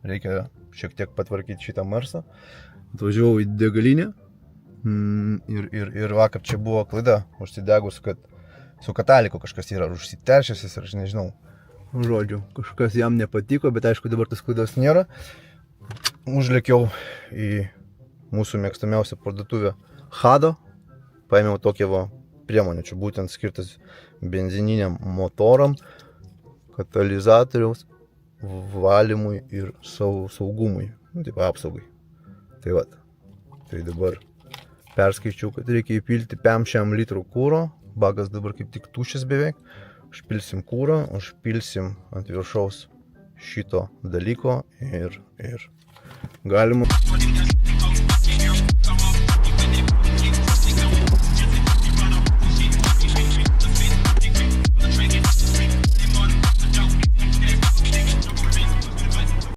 reikia šiek tiek patvarkyti šitą marsą. Atvažiavau į degalinę ir vakar čia buvo klaida užsidegus, kad su kataliku kažkas yra užsiteršęs ir aš nežinau. Žodžiu, kažkas jam nepatiko, bet aišku dabar tas klaidos nėra. Užlėkiau į mūsų mėgstamiausią parduotuvę Hado. Paėmiau tokią priemonę, čia būtent skirtas benzininiam motoram, katalizatoriaus valymui ir saugumui, taip apsaugai. Tai vat, tai dabar perskaičiau, kad reikia įpilti 500 litrų kūro, bagas dabar kaip tik tuščias beveik, užpilsim kūrą, užpilsim ant viršaus šito dalyko ir galima